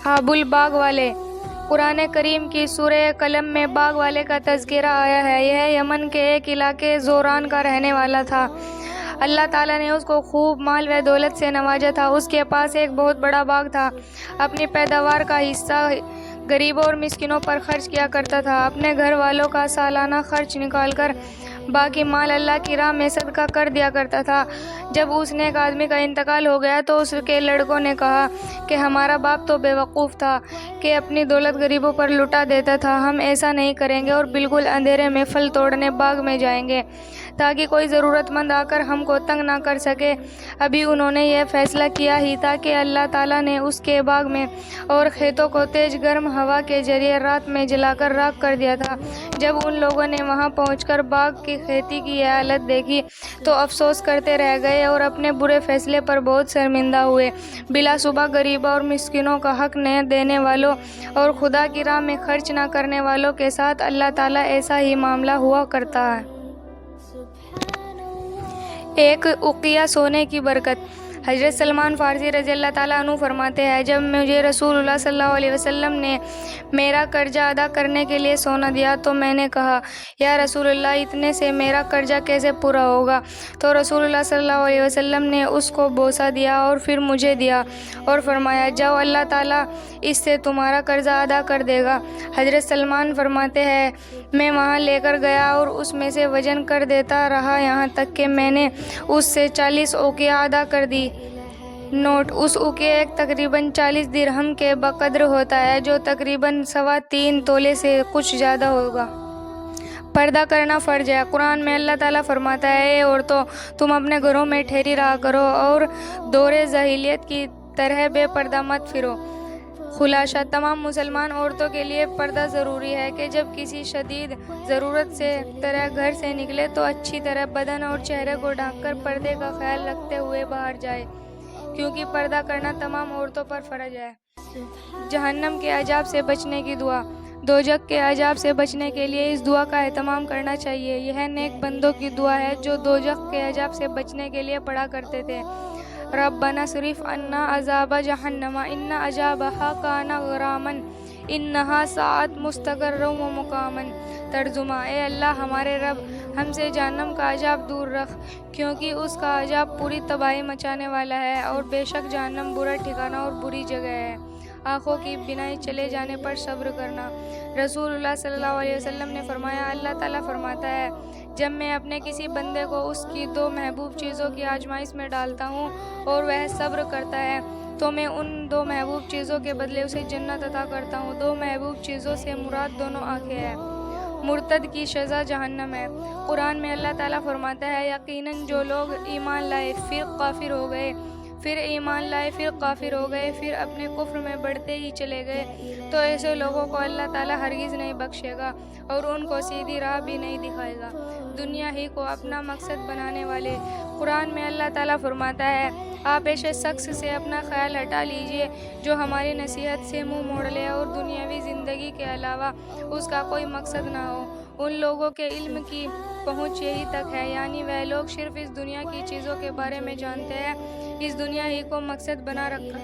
हाबुल बाग वाले। कुरान करीम की सूरह कलम में बाग वाले का तज़किरा आया है। यह यमन के एक इलाके ज़ोरान का रहने वाला था। अल्लाह ताला ने उसको खूब माल व दौलत से नवाजा था। उसके पास एक बहुत बड़ा बाग था। अपनी पैदावार का हिस्सा गरीबों और मिस्किनों पर खर्च किया करता था। अपने घर वालों का सालाना खर्च निकालकर बाकी माल अल्लाह की राह में सदका कर दिया करता था। जब उस नेक आदमी का इंतकाल हो गया तो उसके लड़कों ने कहा कि हमारा बाप तो बेवकूफ़ था कि अपनी दौलत गरीबों पर लुटा देता था। हम ऐसा नहीं करेंगे और बिल्कुल अंधेरे में फल तोड़ने बाग में जाएंगे ताकि कोई ज़रूरतमंद आकर हमको तंग ना कर सके। अभी उन्होंने यह फ़ैसला किया ही था कि अल्लाह ताला ने उसके बाग में और खेतों को तेज़ गर्म हवा के ज़रिए रात में जलाकर राख कर दिया था। जब उन लोगों ने वहां पहुंचकर बाग की खेती की यह हालत देखी तो अफसोस करते रह गए और अपने बुरे फैसले पर बहुत शर्मिंदा हुए। बिलासुबह गरीबों और मिस्किनों का हक न देने वालों और खुदा की राह में खर्च न करने वालों के साथ अल्लाह ताला ऐसा ही मामला हुआ करता है। एक उकिया सोने की बरकत। हज़रत सलमान फ़ारसी रज़ी अल्लाह ताला अन्हु फरमाते हैं, जब मुझे रसूलुल्लाह सल्लल्लाहु अलैहि वसल्लम ने मेरा कर्जा अदा करने के लिए सोना दिया तो मैंने कहा, या रसूलुल्लाह, इतने से मेरा कर्जा कैसे पूरा होगा? तो रसूलुल्लाह सल्लल्लाहु अलैहि वसल्लम ने उसको बोसा दिया और फिर मुझे दिया और फरमाया, जाओ, अल्लाह ताला इससे तुम्हारा कर्जा अदा कर देगा। हज़रत सलमान फरमाते हैं, मैं वहाँ लेकर गया और उसमें से वज़न कर देता रहा यहाँ तक कि मैंने उससे 40 औक़िया अदा कर दी। नोट: उस उके एक तकरीबन 40 दिरहम के बकद्र होता है, जो तकरीबन 3.25 तोले से कुछ ज़्यादा होगा। पर्दा करना फ़र्ज है। कुरान में अल्लाह ताला फरमाता है, ए औरतों, तुम अपने घरों में ठहरी रहा करो और दौरे ज़ाहिलियत की तरह बेपर्दा मत फिरो। खुलासा: तमाम मुसलमान औरतों के लिए पर्दा ज़रूरी है कि जब किसी शदीद ज़रूरत से तरह घर से निकले तो अच्छी तरह बदन और चेहरे को ढककर पर्दे का ख्याल रखते हुए बाहर जाए, क्योंकि पर्दा करना तमाम औरतों पर फ़र्ज है। जहन्नम के अजाब से बचने की दुआ। दोजख के अजाब से बचने के लिए इस दुआ का एहतमाम करना चाहिए। यह नेक बंदों की दुआ है जो दोजख के अजाब से बचने के लिए पढ़ा करते थे, रब्बना सरिफ अन्ना अजाब जहन्नम इन्ना अजाबहा काना गरामन इन्नहा साअत मुस्तक़र्रन व मुक़ामन। तर्जुमा: ए अल्लाह, हमारे रब, हमसे जहन्नम का अजाब दूर रख, क्योंकि उसका अजाब पूरी तबाही मचाने वाला है और बेशक जहन्नम बुरा ठिकाना और बुरी जगह है। आँखों की बिनाई चले जाने पर सब्र करना। रसूलुल्लाह सल्लल्लाहु अलैहि वसल्लम ने फरमाया, अल्लाह ताला फरमाता है, जब मैं अपने किसी बंदे को उसकी 2 महबूब चीज़ों की आजमाइश में डालता हूँ और वह सब्र करता है तो मैं उन 2 महबूब चीज़ों के बदले उसे जन्नत अता करता हूँ। 2 महबूब चीज़ों से मुराद दोनों आँखें हैं। मुर्तद की सज़ा जहन्नम है। कुरान में अल्लाह ताला फरमाता है, यकीनन जो लोग ईमान लाए फिर काफिर हो गए, फिर ईमान लाए फिर काफिर हो गए, फिर अपने कुफ्र में बढ़ते ही चले गए, तो ऐसे लोगों को अल्लाह ताला हरगिज़ नहीं बख्शेगा और उनको सीधी राह भी नहीं दिखाएगा। दुनिया ही को अपना मकसद बनाने वाले। कुरान में अल्लाह ताला फरमाता है, आप ऐसे शख्स से अपना ख्याल हटा लीजिए जो हमारी नसीहत से मुंह मोड़ ले और दुनियावी ज़िंदगी के अलावा उसका कोई मकसद ना हो। उन लोगों के इल्म की पहुँच यही तक है, यानी वह लोग सिर्फ इस दुनिया की चीज़ों के बारे में जानते हैं, इस दुनिया ही को मकसद बना रखा।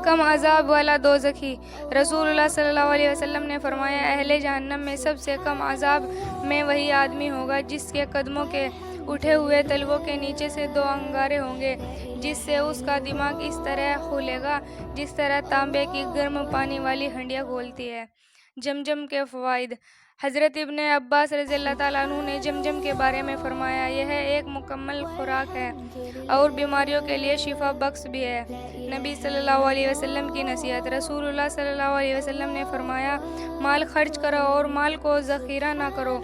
कम अजाब वाला दोज़खी। रसूलुल्लाह सल्लल्लाहु अलैहि वसल्लम ने फरमाया, अहले जहन्नम में सबसे कम अजाब में वही आदमी होगा जिसके कदमों के उठे हुए तलवों के नीचे से 2 अंगारे होंगे, जिससे उसका दिमाग इस तरह खुलेगा जिस तरह तांबे की गर्म पानी वाली हंडिया खोलती है। जमजम के फ़वाइद। हज़रत इब्ने अब्बास रज़ियल्लाहु ताला अन्हु ने जमजम के बारे में फ़रमाया, यह एक मुकम्मल खुराक है और बीमारियों के लिए शिफा बख्श भी है। नबी सल्लल्लाहु अलैहि वसल्लम की नसीहत। रसूलुल्लाह सल्लल्लाहु अलैहि वसल्लम ने फ़रमाया, माल खर्च करो और माल को ज़ख़ीरा ना करो,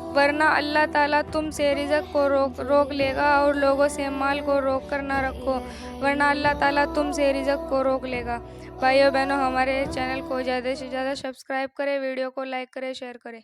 वरना अल्लाह ताला तुमसे रिज़्क़ को रोक लेगा, और लोगों से माल को रोक कर ना रखो, वरना अल्लाह ताला तुमसे रिज़्क़ को रोक लेगा। भाइयों बहनों, हमारे चैनल को ज़्यादा से ज़्यादा सब्सक्राइब करें, वीडियो को लाइक करें, शेयर करें।